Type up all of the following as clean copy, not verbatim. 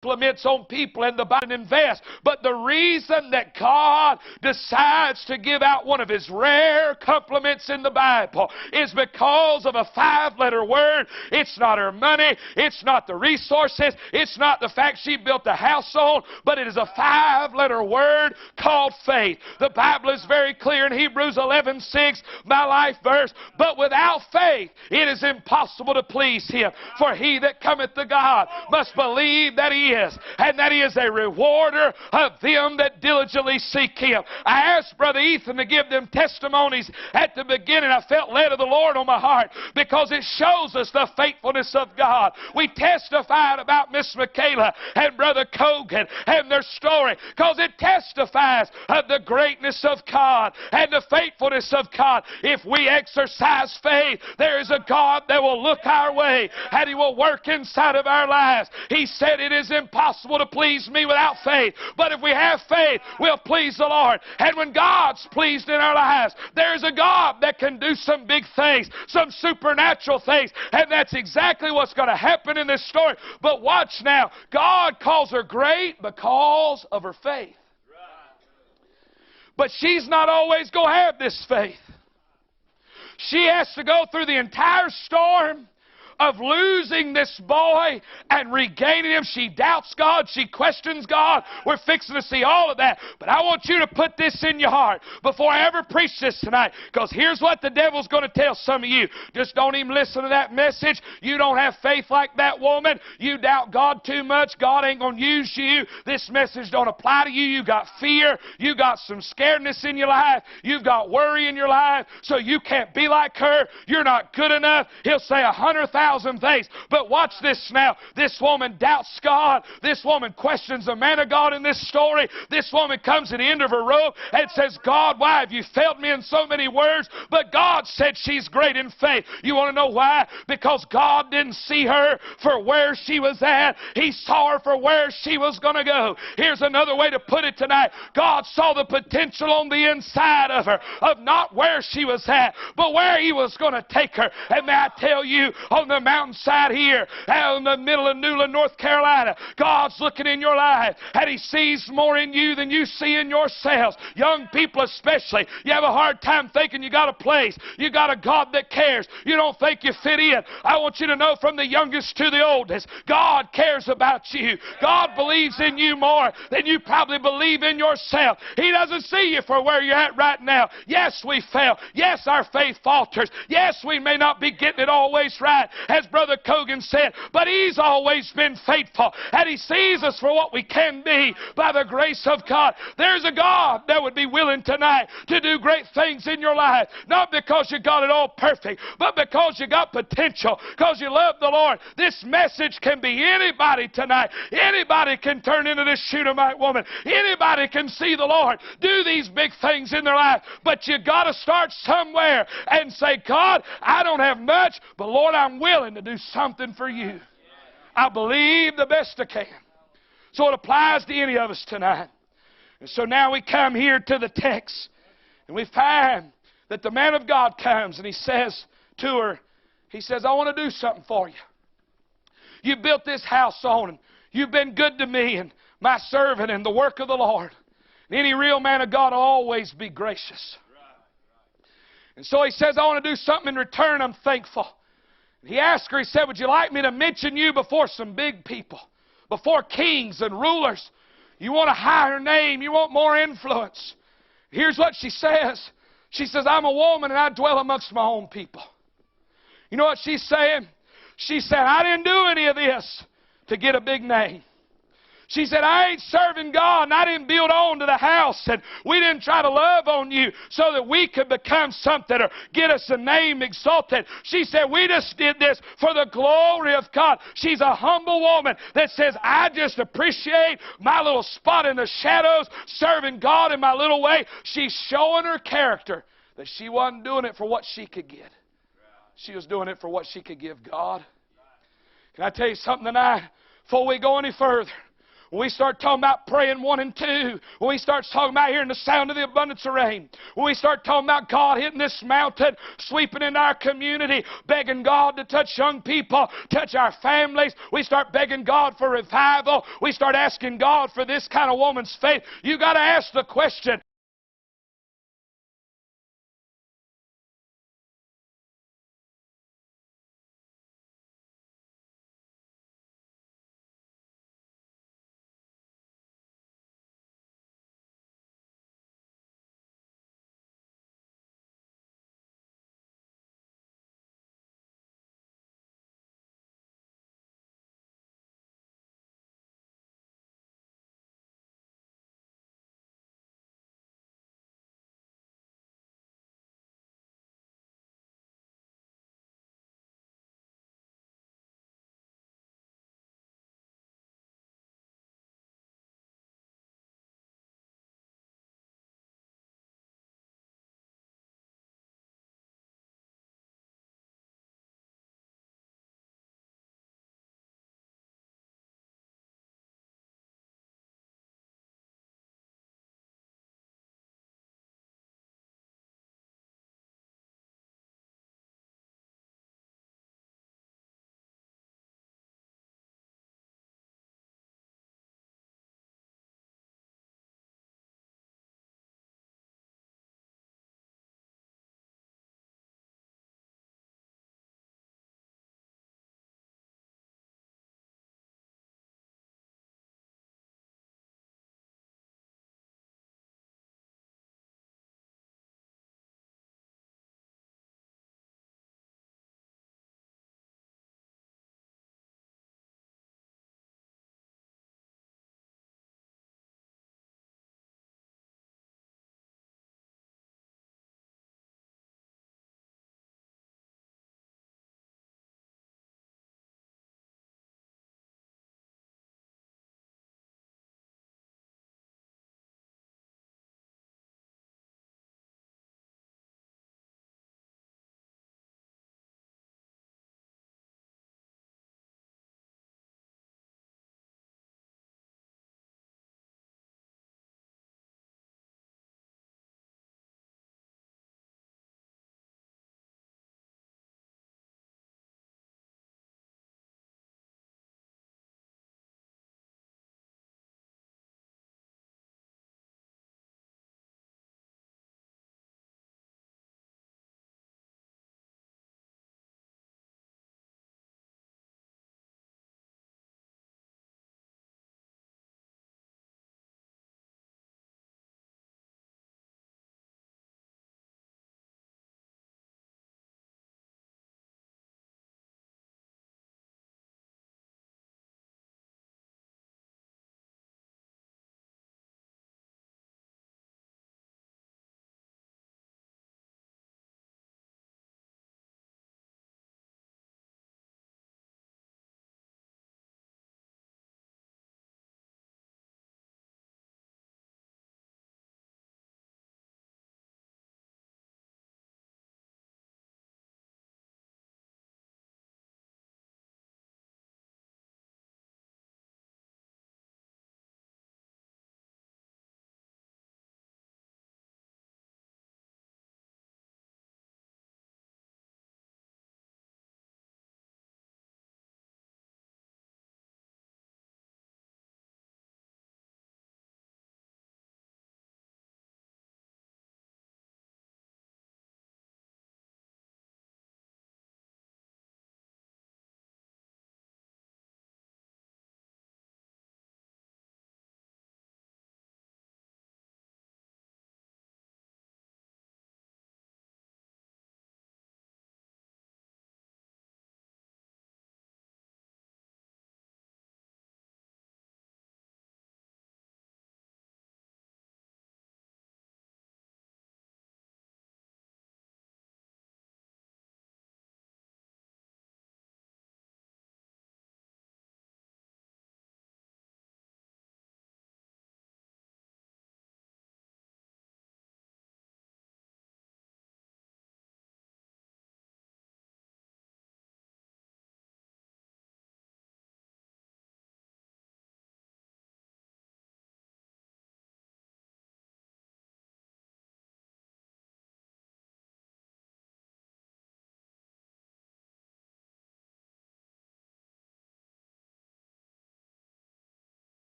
compliments on people and the Bible invest. But the reason that God decides to give out one of His rare compliments in the Bible is because of a 5-letter word. It's not her money. It's not the resources. It's not the fact she built a house on. But it is a 5-letter word called faith. The Bible is very clear in Hebrews 11:6, my life verse. But without faith it is impossible to please Him. For he that cometh to God must believe that He is, and that He is a rewarder of them that diligently seek Him. I asked Brother Ethan to give them testimonies at the beginning. I felt led of the Lord on my heart because it shows us the faithfulness of God. We testified about Miss Michaela and Brother Cogan and their story because it testifies of the greatness of God and the faithfulness of God. If we exercise faith, there is a God that will look our way and He will work inside of our lives. He said it is impossible to please me without faith. But if we have faith, we'll please the Lord. And when God's pleased in our lives, there's a God that can do some big things, some supernatural things. And that's exactly what's going to happen in this story. But watch now. God calls her great because of her faith. But she's not always going to have this faith. She has to go through the entire storm of losing this boy and regaining him. She doubts God. She questions God. We're fixing to see all of that. But I want you to put this in your heart before I ever preach this tonight. Because here's what the devil's going to tell some of you. Just don't even listen to that message. You don't have faith like that woman. You doubt God too much. God ain't going to use you. This message don't apply to you. You got fear. You got some scaredness in your life. You've got worry in your life. So you can't be like her. You're not good enough. He'll say 100,000 things. But watch this now. This woman doubts God. This woman questions the man of God in this story. This woman comes to the end of her rope and says, God, why have you failed me in so many words? But God said she's great in faith. You want to know why? Because God didn't see her for where she was at. He saw her for where she was going to go. Here's another way to put it tonight. God saw the potential on the inside of her, of not where she was at, but where He was going to take her. And may I tell you, on the mountainside here, out in the middle of Newland, North Carolina, God's looking in your life, and He sees more in you than you see in yourselves. Young people especially, you have a hard time thinking you got a place. You got a God that cares. You don't think you fit in. I want you to know, from the youngest to the oldest, God cares about you. God believes in you more than you probably believe in yourself. He doesn't see you for where you're at right now. Yes, we fail. Yes, our faith falters. Yes, we may not be getting it always right, as Brother Cogan said, but He's always been faithful, and He sees us for what we can be by the grace of God. There's a God that would be willing tonight to do great things in your life, not because you got it all perfect, but because you got potential, because you love the Lord. This message can be anybody tonight. Anybody can turn into this Shunammite woman. Anybody can see the Lord do these big things in their life, but you got to start somewhere and say, God, I don't have much, but Lord, I'm willing to do something for you. I believe the best I can. So it applies to any of us tonight. And so now we come here to the text, and we find that the man of God comes and he says to her, he says, I want to do something for you. You built this house on, and you've been good to me and my servant and the work of the Lord. And any real man of God will always be gracious. And so he says, I want to do something in return. I'm thankful. He asked her, he said, would you like me to mention you before some big people, before kings and rulers? You want a higher name. You want more influence. Here's what she says. She says, I'm a woman and I dwell amongst my own people. You know what she's saying? She said, I didn't do any of this to get a big name. She said, I ain't serving God, and I didn't build on to the house, and we didn't try to love on you so that we could become something or get us a name exalted. She said, we just did this for the glory of God. She's a humble woman that says, I just appreciate my little spot in the shadows, serving God in my little way. She's showing her character that she wasn't doing it for what she could get. She was doing it for what she could give God. Can I tell you something tonight? Before we go any further, When we start talking about praying 1 and 2, when we start talking about hearing the sound of the abundance of rain, when we start talking about God hitting this mountain, sweeping in our community, begging God to touch young people, touch our families, we start begging God for revival, we start asking God for this kind of woman's faith, you got to ask the question,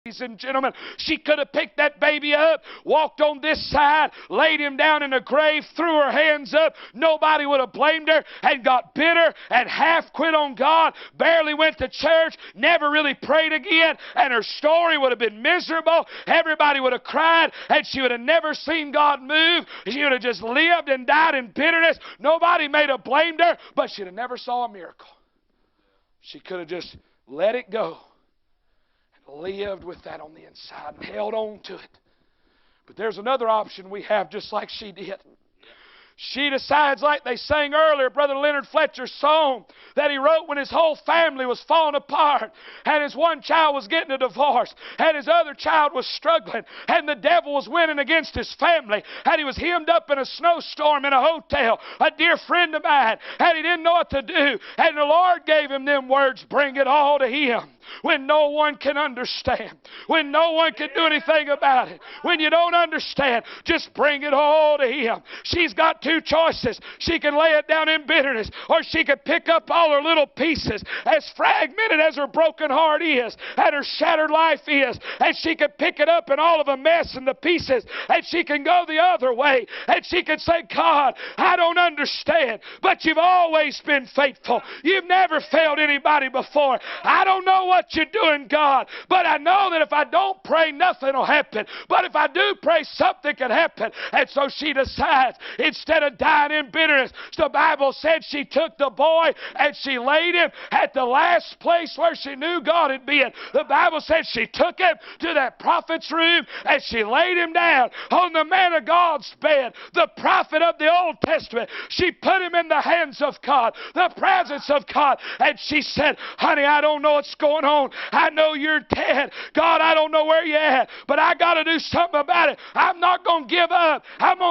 Ladies and gentlemen, she could have picked that baby up, walked on this side, laid him down in a grave, threw her hands up. Nobody would have blamed her, and got bitter and half quit on God, barely went to church, never really prayed again, and her story would have been miserable. Everybody would have cried, and she would have never seen God move. She would have just lived and died in bitterness. Nobody may have blamed her, but she'd have never saw a miracle. She could have just let it go. Lived with that on the inside and held on to it. But there's another option we have, just like she did. She decides, like they sang earlier, Brother Leonard Fletcher's song that he wrote when his whole family was falling apart, and his one child was getting a divorce, and his other child was struggling, and the devil was winning against his family, and he was hemmed up in a snowstorm in a hotel, a dear friend of mine, and he didn't know what to do. And the Lord gave him them words, bring it all to Him. When no one can understand, when no one can do anything about it, when you don't understand, just bring it all to Him. She's got two choices. She can lay it down in bitterness, or she can pick up all her little pieces, as fragmented as her broken heart is and her shattered life is, and she can pick it up in all of the mess and the pieces, and she can go the other way, and she can say, God, I don't understand, but You've always been faithful. You've never failed anybody before. I don't know what You're doing, God, but I know that if I don't pray, nothing will happen. But if I do pray, something can happen. And so she decides, instead of dying in bitterness, the Bible said she took the boy and she laid him at the last place where she knew God had been. The Bible said she took him to that prophet's room and she laid him down on the man of God's bed, the prophet of the Old Testament. She put him in the hands of God, the presence of God, and she said, honey, I don't know what's going on. I know You're dead. God, I don't know where You're at, but I got to do something about it. I'm not going to give up. I'm going to